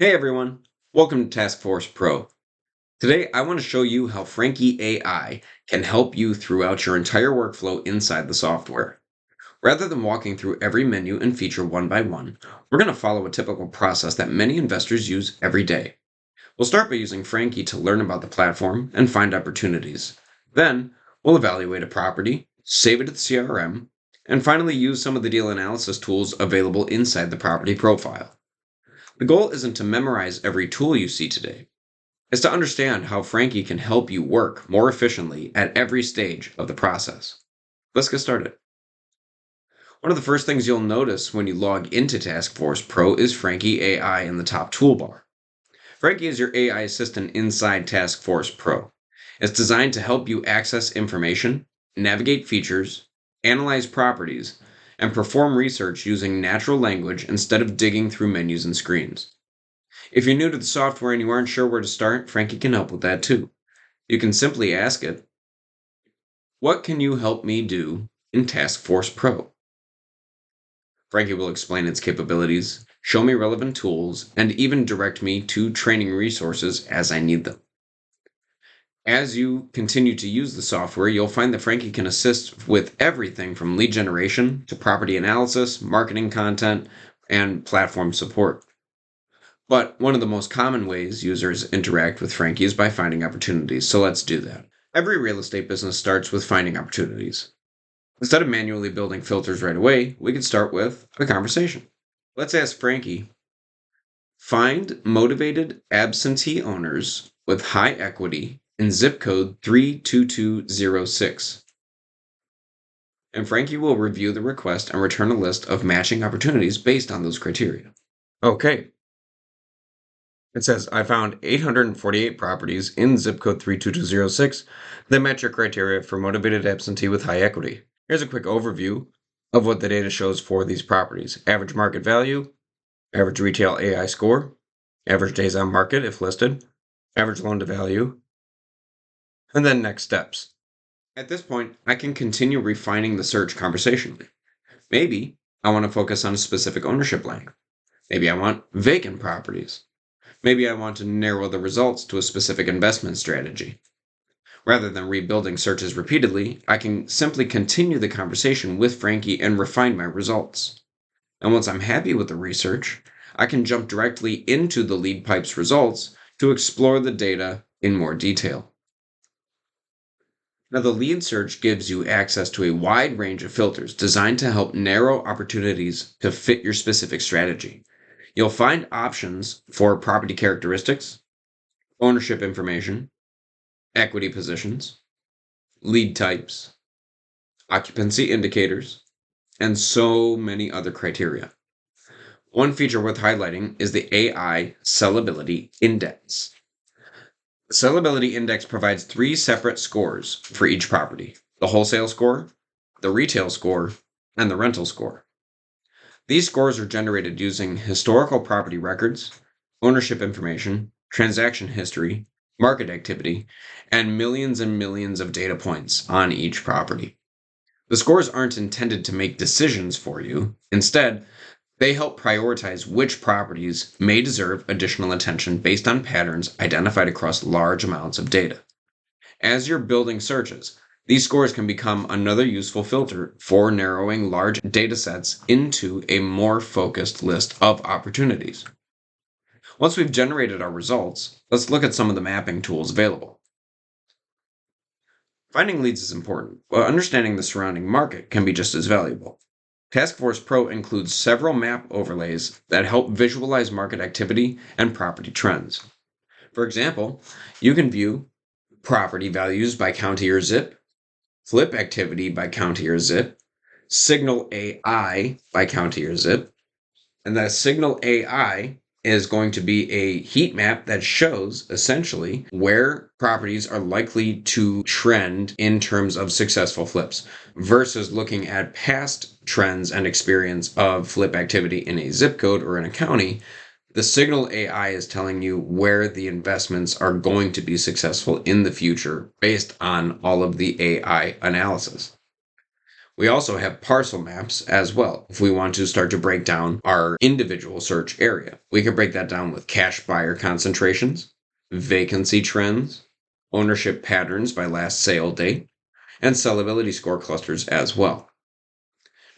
Hey everyone, welcome to Task Force Pro. Today I want to show you how Frankie AI can help you throughout your entire workflow inside the software. Rather than walking through every menu and feature one by one, we're going to follow a typical process that many investors use every day. We'll start by using Frankie to learn about the platform and find opportunities. Then, we'll evaluate a property, save it to the CRM, and finally use some of the deal analysis tools available inside the property profile. The goal isn't to memorize every tool you see today. It's to understand how Frankie can help you work more efficiently at every stage of the process. Let's get started. One of the first things you'll notice when you log into Taskforce Pro is Frankie AI in the top toolbar. Frankie is your AI assistant inside Taskforce Pro. It's designed to help you access information, navigate features, analyze properties, and perform research using natural language instead of digging through menus and screens. If you're new to the software and you aren't sure where to start, Frankie can help with that too. You can simply ask it, "What can you help me do in Taskforce Pro?" Frankie will explain its capabilities, show me relevant tools, and even direct me to training resources as I need them. As you continue to use the software, you'll find that Frankie can assist with everything from lead generation to property analysis, marketing content, and platform support. But one of the most common ways users interact with Frankie is by finding opportunities, so let's do that. Every real estate business starts with finding opportunities. Instead of manually building filters right away, we could start with a conversation. Let's ask Frankie, find motivated absentee owners with high equity in zip code 32206. And Frankie will review the request and return a list of matching opportunities based on those criteria. Okay, it says, I found 848 properties in zip code 32206 that match your criteria for motivated absentee with high equity. Here's a quick overview of what the data shows for these properties. Average market value, average retail AI score, average days on market if listed, average loan to value, and then next steps. At this point, I can continue refining the search conversationally. Maybe I want to focus on a specific ownership length. Maybe I want vacant properties. Maybe I want to narrow the results to a specific investment strategy. Rather than rebuilding searches repeatedly, I can simply continue the conversation with Frankie and refine my results. And once I'm happy with the research, I can jump directly into the lead pipe's results to explore the data in more detail. Now, the lead search gives you access to a wide range of filters designed to help narrow opportunities to fit your specific strategy. You'll find options for property characteristics, ownership information, equity positions, lead types, occupancy indicators, and so many other criteria. One feature worth highlighting is the AI Sellability Index. The Sellability Index provides 3 separate scores for each property: the wholesale score, the retail score, and the rental score. These scores are generated using historical property records, ownership information, transaction history, market activity, and millions of data points on each property. The scores aren't intended to make decisions for you. Instead, they help prioritize which properties may deserve additional attention based on patterns identified across large amounts of data. As you're building searches, these scores can become another useful filter for narrowing large datasets into a more focused list of opportunities. Once we've generated our results, let's look at some of the mapping tools available. Finding leads is important, but understanding the surrounding market can be just as valuable. Taskforce Pro includes several map overlays that help visualize market activity and property trends. For example, you can view property values by county or zip, flip activity by county or zip, signal AI by county or zip, and that signal AI is going to be a heat map that shows essentially where properties are likely to trend in terms of successful flips versus looking at past trends and experience of flip activity in a zip code or in a county. The signal AI is telling you where the investments are going to be successful in the future based on all of the AI analysis. We also have parcel maps as well. If we want to start to break down our individual search area, we can break that down with cash buyer concentrations, vacancy trends, ownership patterns by last sale date, and sellability score clusters as well.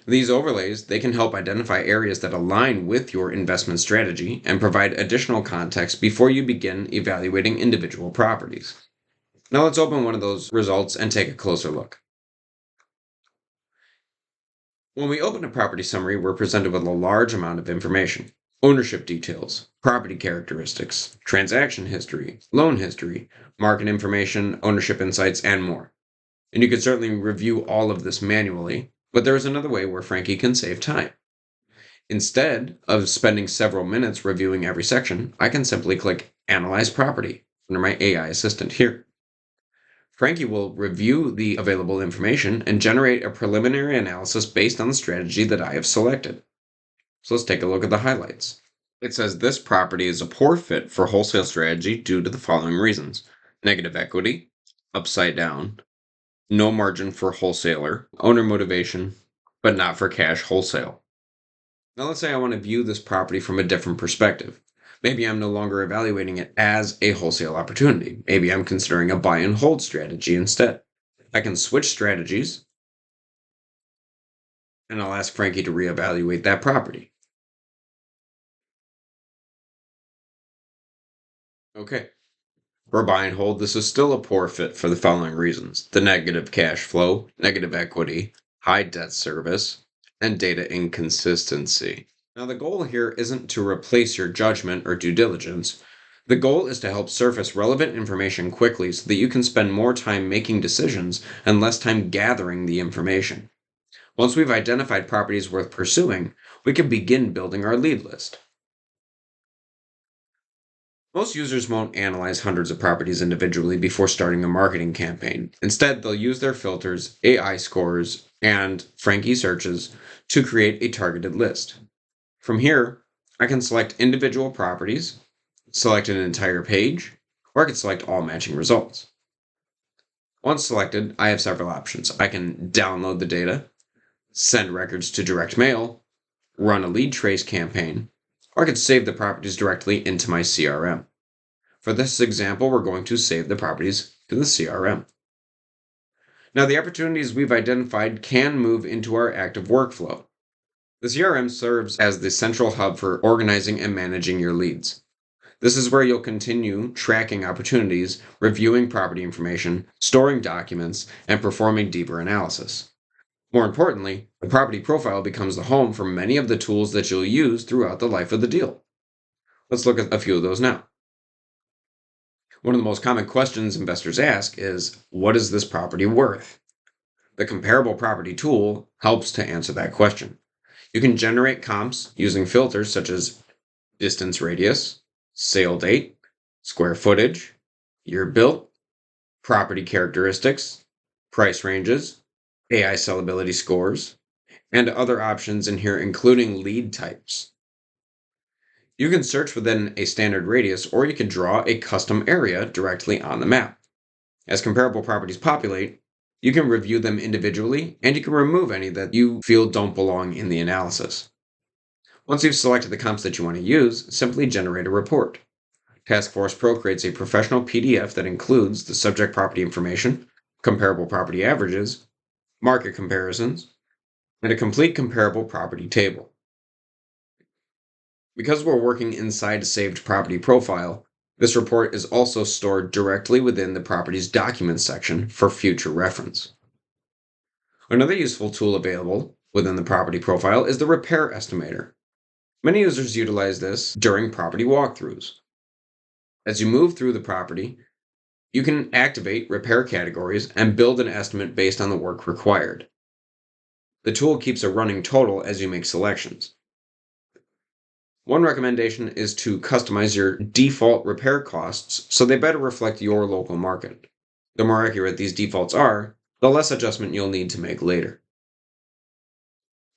These overlays, they can help identify areas that align with your investment strategy and provide additional context before you begin evaluating individual properties. Now let's open one of those results and take a closer look. When we open a property summary, we're presented with a large amount of information. Ownership details, property characteristics, transaction history, loan history, market information, ownership insights, and more. And you can certainly review all of this manually, but there is another way where Frankie can save time. Instead of spending several minutes reviewing every section, I can simply click Analyze Property under my AI assistant here. Frankie will review the available information and generate a preliminary analysis based on the strategy that I have selected. So let's take a look at the highlights. It says this property is a poor fit for wholesale strategy due to the following reasons: negative equity, upside down, no margin for wholesaler, owner motivation, but not for cash wholesale. Now let's say I want to view this property from a different perspective. Maybe I'm no longer evaluating it as a wholesale opportunity. Maybe I'm considering a buy and hold strategy instead. I can switch strategies and I'll ask Frankie to reevaluate that property. Okay. For buy and hold, this is still a poor fit for the following reasons: the negative cash flow, negative equity, high debt service, and data inconsistency. Now, the goal here isn't to replace your judgment or due diligence. The goal is to help surface relevant information quickly so that you can spend more time making decisions and less time gathering the information. Once we've identified properties worth pursuing, we can begin building our lead list. Most users won't analyze hundreds of properties individually before starting a marketing campaign. Instead, they'll use their filters, AI scores, and Frankie searches to create a targeted list. From here, I can select individual properties, select an entire page, or I can select all matching results. Once selected, I have several options. I can download the data, send records to direct mail, run a lead trace campaign, or I could save the properties directly into my CRM. For this example, we're going to save the properties to the CRM. Now, the opportunities we've identified can move into our active workflow. The CRM serves as the central hub for organizing and managing your leads. This is where you'll continue tracking opportunities, reviewing property information, storing documents, and performing deeper analysis. More importantly, the property profile becomes the home for many of the tools that you'll use throughout the life of the deal. Let's look at a few of those now. One of the most common questions investors ask is, what is this property worth? The comparable property tool helps to answer that question. You can generate comps using filters such as distance radius, sale date, square footage, year built, property characteristics, price ranges, AI sellability scores, and other options in here, including lead types. You can search within a standard radius, or you can draw a custom area directly on the map. As comparable properties populate, you can review them individually, and you can remove any that you feel don't belong in the analysis. Once you've selected the comps that you want to use, simply generate a report. Task Force Pro creates a professional PDF that includes the subject property information, comparable property averages, market comparisons, and a complete comparable property table. Because we're working inside a saved property profile, this report is also stored directly within the property's documents section for future reference. Another useful tool available within the property profile is the repair estimator. Many users utilize this during property walkthroughs. As you move through the property, you can activate repair categories and build an estimate based on the work required. The tool keeps a running total as you make selections. One recommendation is to customize your default repair costs so they better reflect your local market. The more accurate these defaults are, the less adjustment you'll need to make later.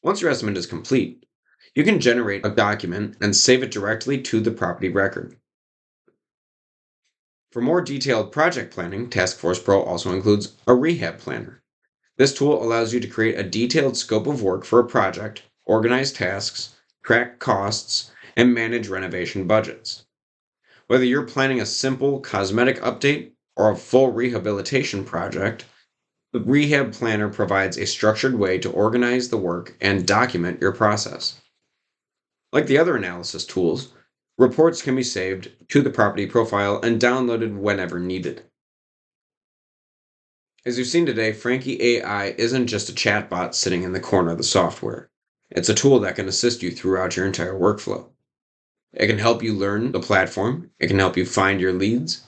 Once your estimate is complete, you can generate a document and save it directly to the property record. For more detailed project planning, Task Force Pro also includes a rehab planner. This tool allows you to create a detailed scope of work for a project, organize tasks, track costs, and manage renovation budgets. Whether you're planning a simple cosmetic update or a full rehabilitation project, the Rehab Planner provides a structured way to organize the work and document your process. Like the other analysis tools, reports can be saved to the property profile and downloaded whenever needed. As you've seen today, Frankie AI isn't just a chatbot sitting in the corner of the software. It's a tool that can assist you throughout your entire workflow. It can help you learn the platform, it can help you find your leads,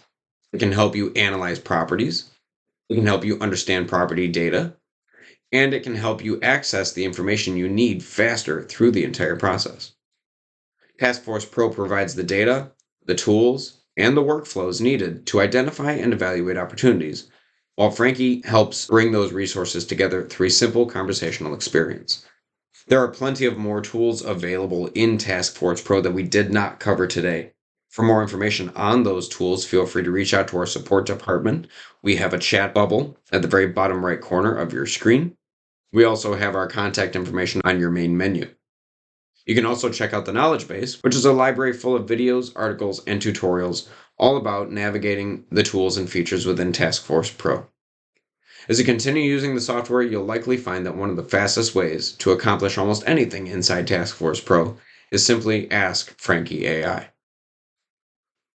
it can help you analyze properties, it can help you understand property data, and it can help you access the information you need faster through the entire process. Task Force Pro provides the data, the tools, and the workflows needed to identify and evaluate opportunities, while Frankie helps bring those resources together through a simple conversational experience. There are plenty of more tools available in Task Force Pro that we did not cover today. For more information on those tools, feel free to reach out to our support department. We have a chat bubble at the very bottom right corner of your screen. We also have our contact information on your main menu. You can also check out the Knowledge Base, which is a library full of videos, articles, and tutorials all about navigating the tools and features within Task Force Pro. As you continue using the software, you'll likely find that one of the fastest ways to accomplish almost anything inside Task Force Pro is simply ask Frankie AI.